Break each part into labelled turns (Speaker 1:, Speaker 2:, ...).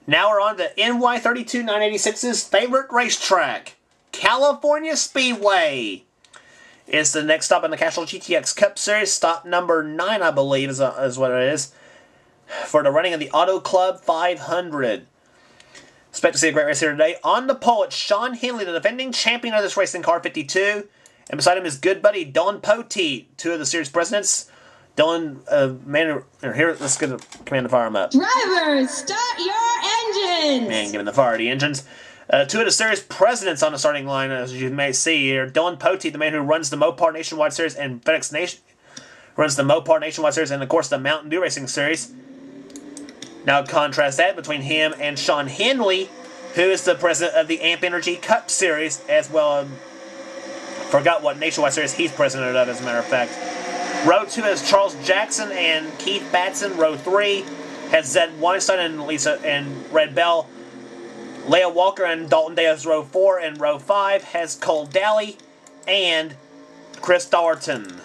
Speaker 1: Now we're on to NY32 986's favorite racetrack, California Speedway. It's the next stop in the Castrol GTX Cup Series. Stop number 9, I believe, is what it is, for the running of the Auto Club 500. Expect to see a great race here today. On the pole, it's Sean Henley, the defending champion of this racing car, 52. And beside him is good buddy Dylan Poteet, two of the series presidents. Dylan, here, let's get the command to fire him up.
Speaker 2: Drivers, start your engines!
Speaker 1: Man, giving the fire the engines. Two of the series presidents on the starting line, as you may see here. Dylan Poteet, the man who runs the Mopar Nationwide Series and FedEx Nation, runs the Mopar Nationwide Series and, of course, the Mountain Dew Racing Series. Now contrast that between him and Sean Henley, who is the president of the Amp Energy Cup Series, as well. Forgot what Nationwide Series he's president of, as a matter of fact. Row 2 has Charles Jackson and Keith Batson. Row 3 has Zed Weinstein and Lisa and Red Bell. Leah Walker and Dalton Day as Row 4. And Row 5 has Cole Daly and Chris Darton.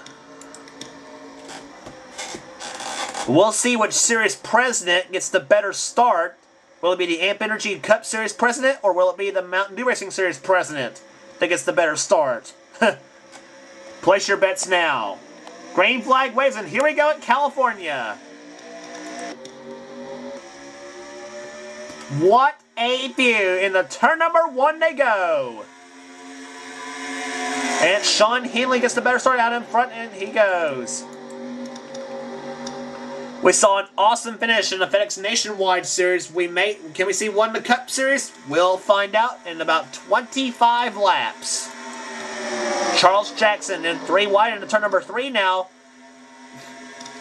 Speaker 1: We'll see which series president gets the better start. Will it be the Amp Energy Cup Series president, or will it be the Mountain Dew Racing Series president that gets the better start? Place your bets now. Green flag waves, and here we go at California. What a view! In the turn number 1 they go. And Sean Henley gets the better start out in front, and he goes. We saw an awesome finish in the FedEx Nationwide Series. Can we see one in the Cup Series? We'll find out in about 25 laps. Charles Jackson in 3 wide into turn number 3 now.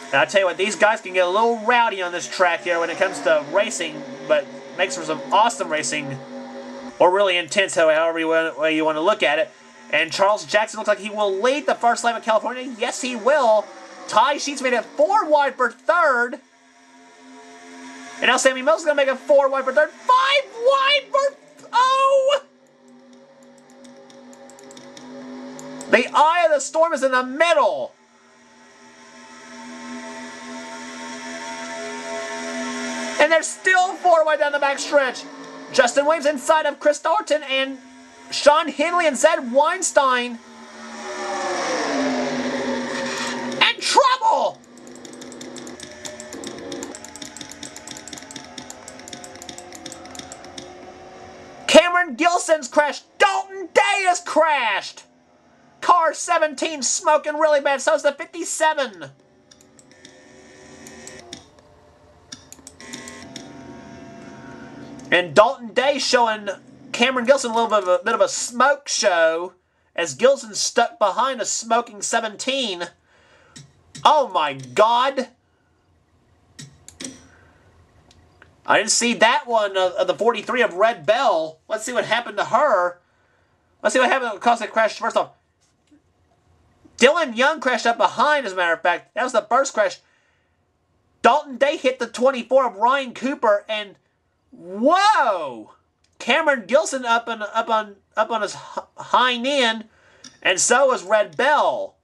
Speaker 1: And I tell you what, these guys can get a little rowdy on this track here when it comes to racing, but makes for some awesome racing, or really intense, however way you want to look at it. And Charles Jackson looks like he will lead the first lap of California. Yes, he will. Ty Sheets made it 4 wide for third. And now Sammy Mills is going to make it 4 wide for third. 5 wide for... Oh! The eye of the storm is in the middle. And they're still 4 wide down the back stretch. Justin Williams inside of Chris Darton and Sean Henley and Zed Weinstein. And trouble! Cameron Gilson's crashed. Dalton Day has crashed. Car 17 smoking really bad. So is the 57. And Dalton Day showing Cameron Gilson a little bit of a smoke show as Gilson stuck behind a smoking 17. Oh my God! I didn't see that one of the 43 of Red Bell. Let's see what happened to her. Let's see what happened because it crashed. First off, Dylan Young crashed up behind, as a matter of fact. That was the first crash. Dalton Day hit the 24 of Ryan Cooper, and whoa! Cameron Gilson up on his hind end, and so was Red Bell.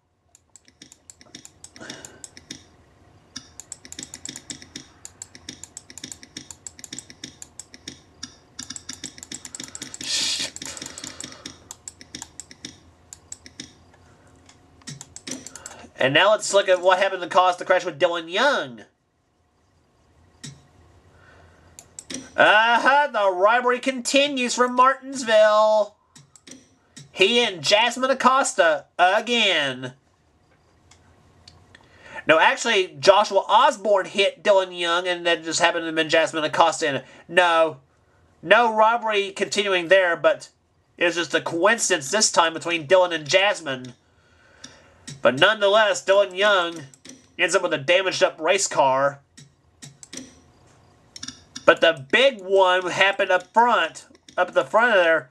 Speaker 1: And now let's look at what happened to cause the crash with Dylan Young. The rivalry continues from Martinsville. He and Jasmine Acosta again. No, actually, Joshua Osborne hit Dylan Young, and that just happened to have been Jasmine Acosta. No rivalry continuing there, but it was just a coincidence this time between Dylan and Jasmine. But nonetheless, Dylan Young ends up with a damaged up race car. But the big one happened up front, up at the front of there.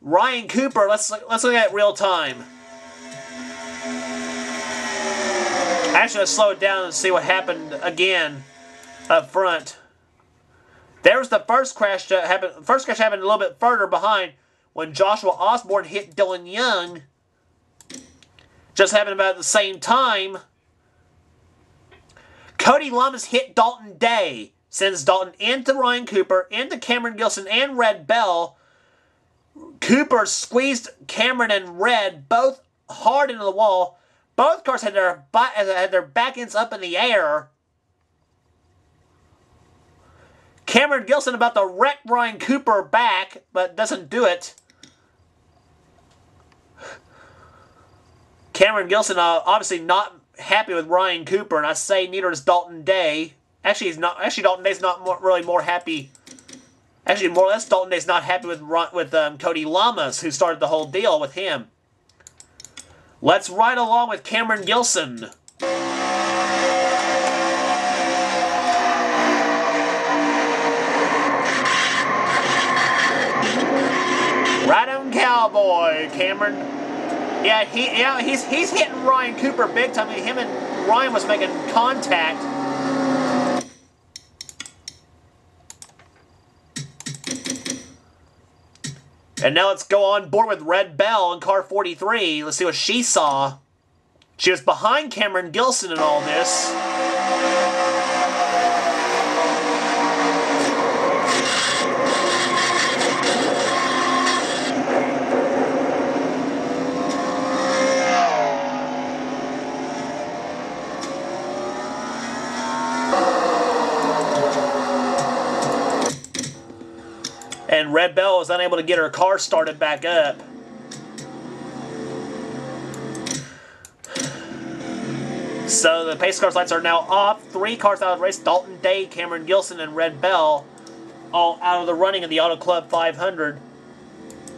Speaker 1: Ryan Cooper, let's look at it real time. Actually, let's slow it down and see what happened again up front. There's the first crash that happened. The first crash happened a little bit further behind when Joshua Osborne hit Dylan Young. Just happened about at the same time. Cody Lummis hit Dalton Day. sends Dalton into Ryan Cooper, into Cameron Gilson and Red Bell. Cooper squeezed Cameron and Red both hard into the wall. Both cars had their back ends up in the air. Cameron Gilson about to wreck Ryan Cooper back, but doesn't do it. Cameron Gilson obviously not happy with Ryan Cooper, and I say neither is Dalton Day. Actually, he's not. Actually, Dalton Day's not really more happy. Actually, more or less, Dalton Day's not happy with Cody Lamas, who started the whole deal with him. Let's ride along with Cameron Gilson. Ride on, cowboy, Cameron. Yeah, he's hitting Ryan Cooper big time. I mean, him and Ryan was making contact. And now let's go on board with Red Bell in car 43. Let's see what she saw. She was behind Cameron Gilson in all this. And Red Bell was unable to get her car started back up. So the pace car's lights are now off. 3 cars out of the race. Dalton Day, Cameron Gilson, and Red Bell all out of the running of the Auto Club 500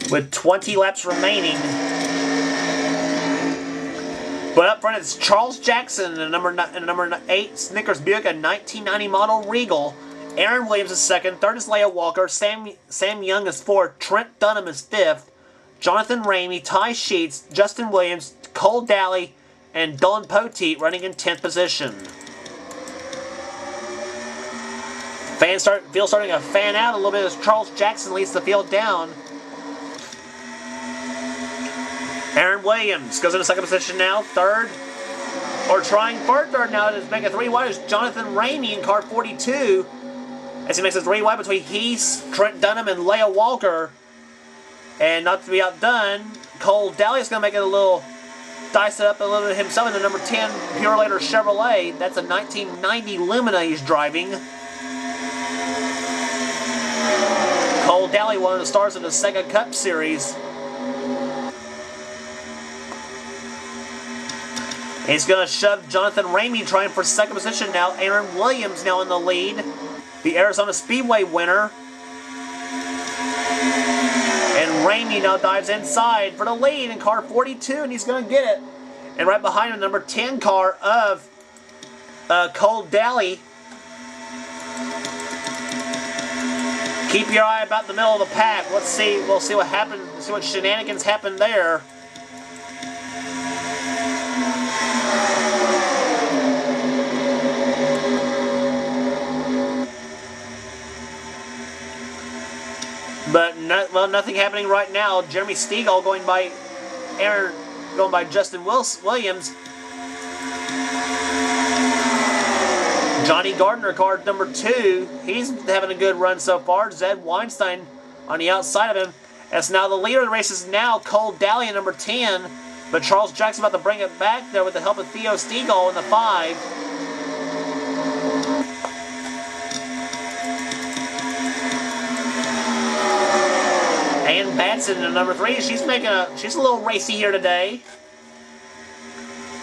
Speaker 1: with 20 laps remaining. But up front it's Charles Jackson and a number 8 Snickers Buick, a 1990 model Regal. Aaron Williams is second. Third is Leia Walker. Sam Young is fourth. Trent Dunham is fifth. Jonathan Ramey, Ty Sheets, Justin Williams, Cole Daly, and Dylan Poteet running in 10th position. Field starting to fan out a little bit as Charles Jackson leads the field down. Aaron Williams goes into second position now. Third, or trying for third now to make a 3 wide, is Jonathan Ramey in car 42. As he makes a 3 wide between Heath, Trent Dunham, and Leia Walker. And not to be outdone, Cole Daly is going to make it a little, dice it up a little bit himself in the number 10 Pure Later Chevrolet. That's a 1990 Lumina he's driving. Cole Daly, one of the stars of the Sega Cup Series. He's going to shove Jonathan Ramey trying for second position now. Aaron Williams now in the lead. The Arizona Speedway winner. And Ramey now dives inside for the lead in car 42, and he's going to get it. And right behind him, number 10 car of Cole Daly. Keep your eye about the middle of the pack. Let's see. We'll see what happens. See what shenanigans happen there. But nothing happening right now. Jeremy Stegall going by Justin Williams. Johnny Gardner, car number 2. He's having a good run so far. Zed Weinstein on the outside of him. As now the leader of the race is now Cole Daly in number 10. But Charles Jackson about to bring it back there with the help of Theo Stegall in the 5. Ann Batson in number 3. She's a little racy here today.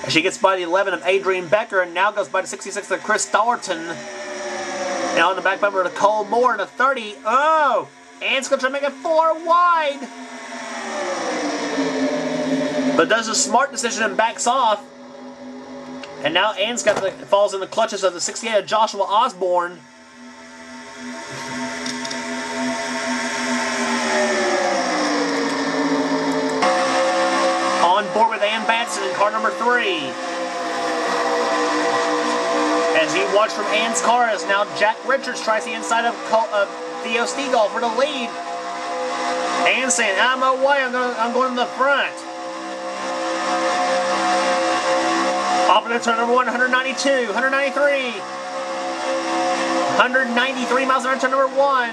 Speaker 1: She gets by the 11 of Adrian Becker and now goes by the 66 of Chris Dollerton. Now on the back bumper to Cole Moore in the 30. Oh! Ann's going to try to make it 4 wide. But does a smart decision and backs off. And now Ann's falls in the clutches of the 68 of Joshua Osborne. On board with Ann Batson in car number 3. As you watch from Ann's car, as now Jack Richards tries the inside of Theo Stegall for the lead. Ann saying, "Out of my way, I'm going to the front." Off into turn number 1, 192, 193. 193 miles an hour, turn number 1.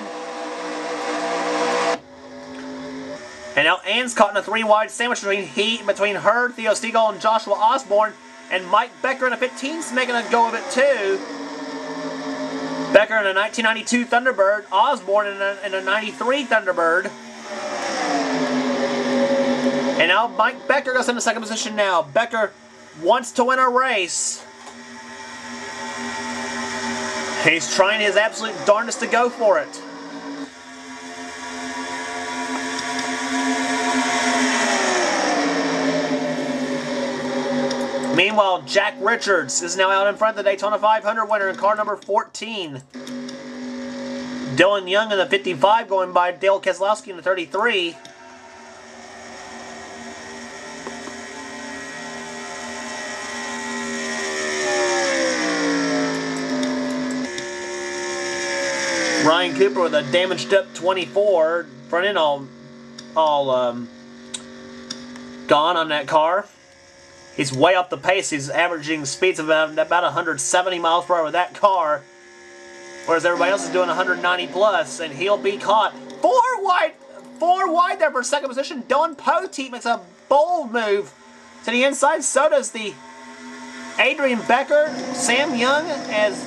Speaker 1: And now Ann's caught in a 3-wide sandwich between her, Theo Stegall, and Joshua Osborne. And Mike Becker in a 15's making a go of it too. Becker in a 1992 Thunderbird, Osborne in a 93 Thunderbird. And now Mike Becker goes into second position now. Becker wants to win a race. He's trying his absolute darndest to go for it. Meanwhile, Jack Richards is now out in front of the Daytona 500 winner in car number 14. Dylan Young in the 55 going by Dale Keselowski in the 33. Ryan Cooper with a damaged up 24. Front end all gone on that car. He's way off the pace. He's averaging speeds of about 170 miles per hour with that car. Whereas everybody else is doing 190 plus. And he'll be caught. Four wide there for second position. Dylan Poteet makes a bold move to the inside. So does the Adrian Becker, Sam Young, as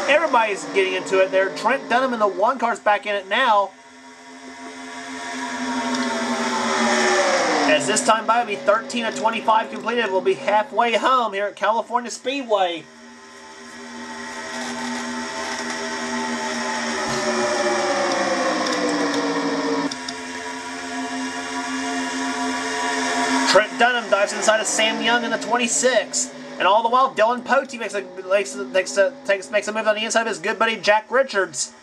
Speaker 1: everybody's getting into it there. Trent Dunham in the 1 car's back in it now. As this time by will be 13 of 25 completed, we'll be halfway home here at California Speedway. Trent Dunham dives inside of Sam Young in the 26. And all the while, Dylan Poteet makes a move on the inside of his good buddy Jack Richards.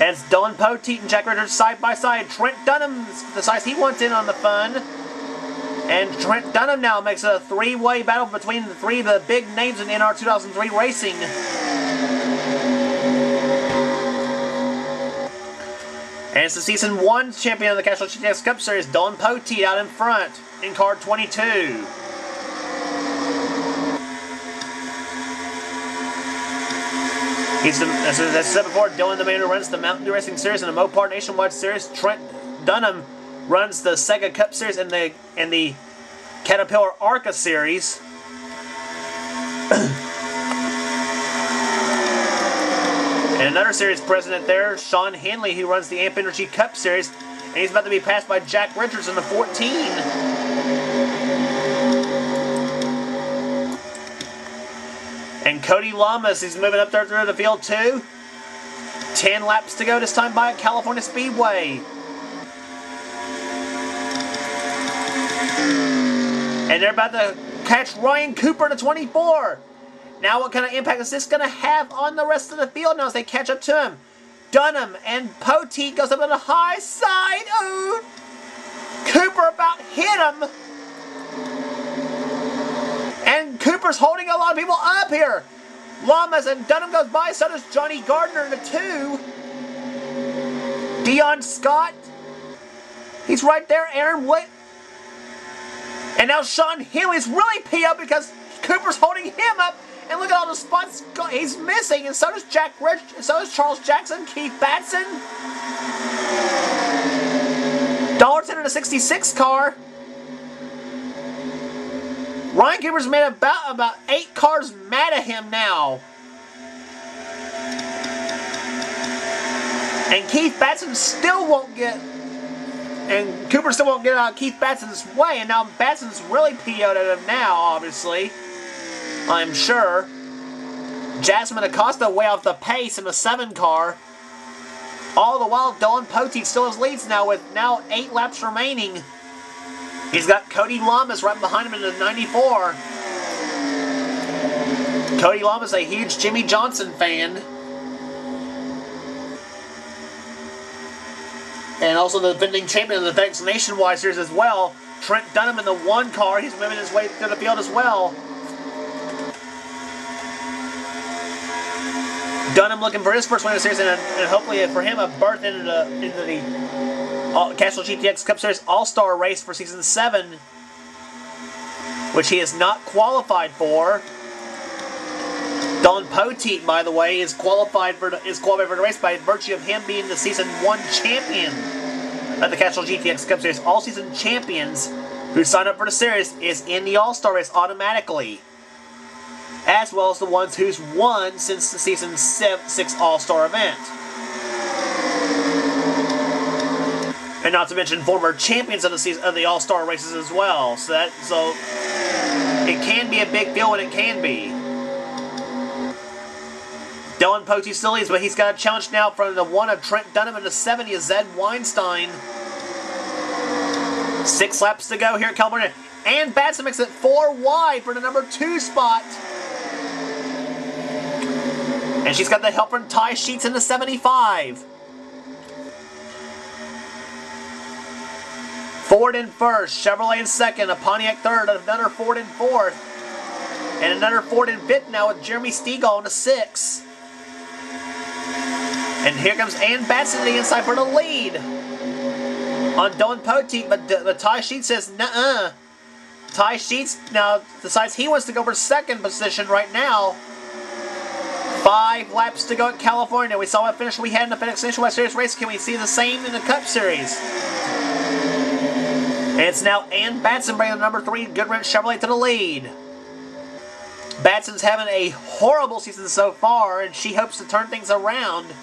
Speaker 1: As Dylan Poteet and Jack Richards side by side. Trent Dunham decides he wants in on the fun. And Trent Dunham now makes a 3-way battle between the 3 of the big names in NR 2003 racing. And it's the Season 1 champion of the Castrol GTX Cup Series, Dylan Poteet, out in front in car 22. As I said before, Dylan, the man who runs the Mountain Dew Racing Series and the Mopar Nationwide Series. Trent Dunham runs the Sega Cup Series and the Caterpillar ARCA Series. And another series president there, Sean Hanley, who runs the Amp Energy Cup Series. And he's about to be passed by Jack Richards in the 14. And Cody Lamas is moving up there through the field too. 10 laps to go this time by at California Speedway. And they're about to catch Ryan Cooper in the 24. Now what kind of impact is this going to have on the rest of the field now as they catch up to him? Dunham and Poteet goes up on the high side. Ooh! Cooper about hit him. And Cooper's holding a lot of people up here. Lamas and Dunham goes by, so does Johnny Gardner in the 2. Dion Scott. He's right there. Aaron Witt. And now Sean Healy's really PO because Cooper's holding him up. And look at all the spots he's missing. And so does Jack Rich. And so does Charles Jackson, Keith Batson. Dollarton in a 66 car. Ryan Cooper's made about 8 cars mad at him now. And Keith Batson still won't get... And Cooper still won't get out of Keith Batson's way. And now Batson's really PO'd at him now, obviously. I'm sure. Jasmine Acosta way off the pace in the 7 car. All the while, Dylan Poteet still has leads now with now 8 laps remaining. He's got Cody Lamas right behind him in the 94. Cody Lamas, a huge Jimmy Johnson fan. And also the defending champion of the FedEx Nationwide Series as well. Trent Dunham in the 1 car. He's moving his way through the field as well. Dunham looking for his first win of the series and hopefully for him a berth into the Castrol GTX Cup Series All-Star race for Season 7, which he is not qualified for. Don Poteet, by the way, is qualified for the race by virtue of him being the Season 1 champion of the Castrol GTX Cup Series. All season champions who sign up for the series is in the All-Star race automatically, as well as the ones who's won since the Season 6 All-Star event. And not to mention former champions of the All-Star races as well. So it can be a big deal when it can be. Dylan Poteet still leads, but he's got a challenge now from the 1 of Trent Dunham and the 70 of Zed Weinstein. 6 laps to go here at California. And Batson makes it 4 wide for the number 2 spot. And she's got the help from Ty Sheets in the 75. Ford in first, Chevrolet in second, a Pontiac third, another Ford in fourth, and another Ford in fifth now with Jeremy Stegall in the 6. And here comes Ann Batson to the inside for the lead on Dylan Poteet, but Ty Sheets says, nuh-uh. Ty Sheets now decides he wants to go for second position right now. 5 laps to go at California. We saw what finish we had in the FedEx Nationwide Series race. Can we see the same in the Cup Series? And it's now Ann Batson bringing the number 3 Goodwrench Chevrolet to the lead. Batson's having a horrible season so far, and she hopes to turn things around.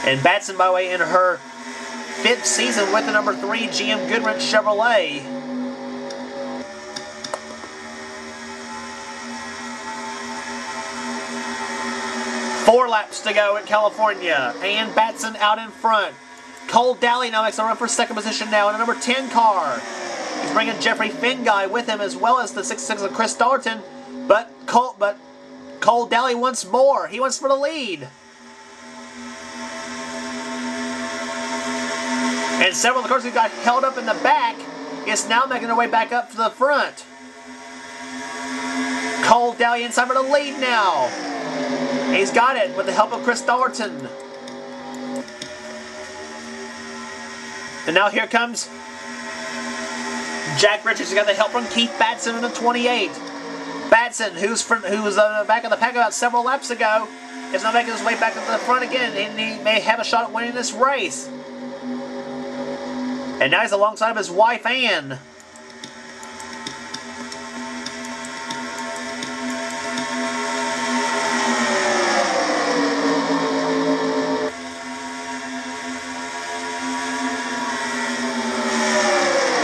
Speaker 1: And Batson, by the way, in her 5th season with the number 3 GM Goodwrench Chevrolet. Four laps to go in California. Ann Batson out in front. Cole Daly now makes a run for second position now in a number 10 car. He's bringing Jeffrey Finguy with him as well as the 66 of Chris Dalton. But Cole Daly wants more. He wants for the lead. And several of the cars who got held up in the back is now making their way back up to the front. Cole Daly inside for the lead now. He's got it with the help of Chris Dalton. And now here comes Jack Richards. He's got the help from Keith Batson in the 28. Batson, who's on the back of the pack about several laps ago, is now making his way back up to the front again, and he may have a shot at winning this race. And now he's alongside of his wife, Ann.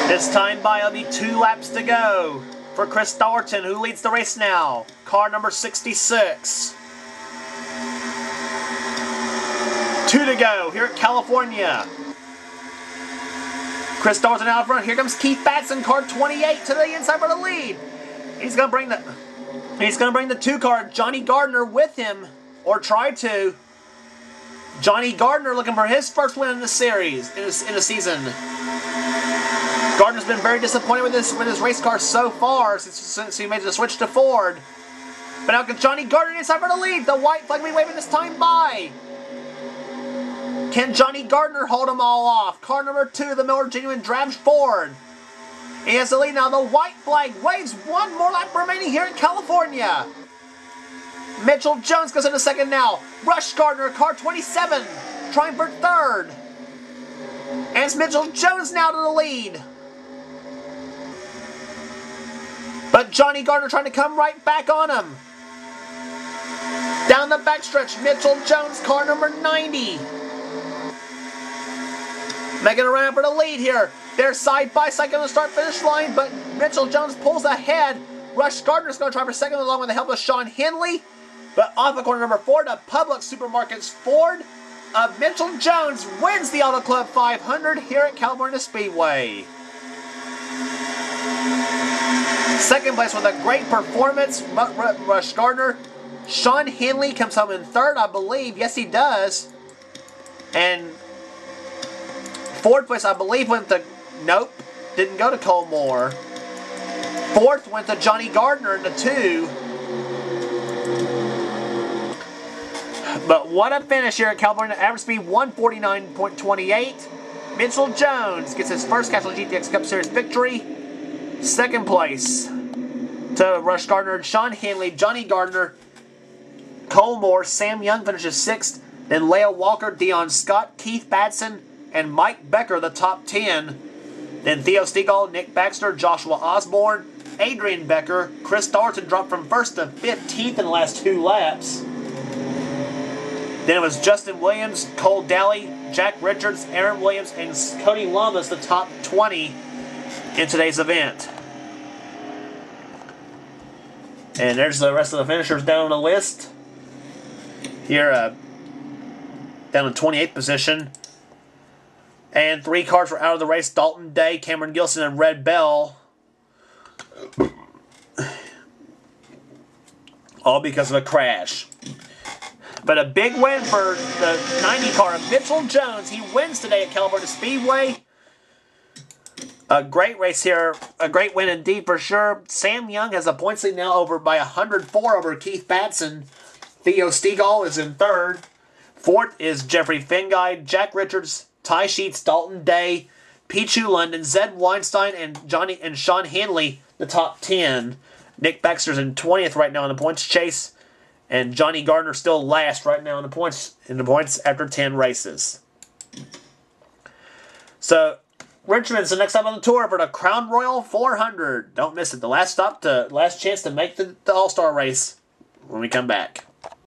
Speaker 1: This time by, it'll be 2 laps to go for Chris Dalton, who leads the race now. Car number 66. 2 to go here at California. Chris Dalton out front. Here comes Keith Batson, car 28 to the inside for the lead. He's gonna bring the 2 car, Johnny Gardner, with him, or try to. Johnny Gardner looking for his first win in the series in the season. Gardner's been very disappointed with his race car so far since he made the switch to Ford. But now Johnny Gardner inside for the lead. The white flag will be waving this time by. Can Johnny Gardner hold them all off? Car number 2, the Miller Genuine Drabs Ford. He has the lead now. The white flag waves. 1 more lap remaining here in California. Mitchell Jones goes into second now. Rush Gardner, car 27, trying for third. And it's Mitchell Jones now to the lead. But Johnny Gardner trying to come right back on him. Down the backstretch, Mitchell Jones, car number 90. Making a run for the lead here. They're side by side on the start-finish line, but Mitchell Jones pulls ahead. Rush Gardner's going to try for second along with the help of Sean Henley. But off of corner number 4, the Public Supermarkets Ford of Mitchell Jones wins the Auto Club 500 here at California Speedway. Second place with a great performance, Rush Gardner. Sean Henley comes home in third, I believe. Yes, he does. And fourth place, I believe, went to... Nope, didn't go to Cole Moore. Fourth went to Johnny Gardner in the 2. But what a finish here at California. Average speed 149.28. Mitchell Jones gets his first Castrol GTX Cup Series victory. Second place to Rush Gardner, Sean Hanley, Johnny Gardner, Cole Moore, Sam Young finishes 6th. Then Leo Walker, Dion Scott, Keith Batson, and Mike Becker, the top 10. Then Theo Stegall, Nick Baxter, Joshua Osborne, Adrian Becker, Chris Darton dropped from 1st to 15th in the last 2 laps. Then it was Justin Williams, Cole Daly, Jack Richards, Aaron Williams, and Cody Lamas, the top 20 in today's event. And there's the rest of the finishers down on the list. Here, down in 28th position. And 3 cars were out of the race. Dalton Day, Cameron Gilson, and Red Bell. All because of a crash. But a big win for the 90 car of Mitchell Jones. He wins today at California Speedway. A great race here. A great win indeed for sure. Sam Young has a points lead now over by 104 over Keith Batson. Theo Stegall is in 3rd. 4th is Jeffrey Finguy, Jack Richards, Ty Sheets, Dalton Day, Pichu London, Zed Weinstein, and Sean Hanley, the top 10. Nick Baxter's in 20th right now in the points chase. And Johnny Gardner still last right now in the points after 10 races. So Richmond's the next stop on the tour for the Crown Royal 400. Don't miss it. The last chance to make the All-Star race when we come back.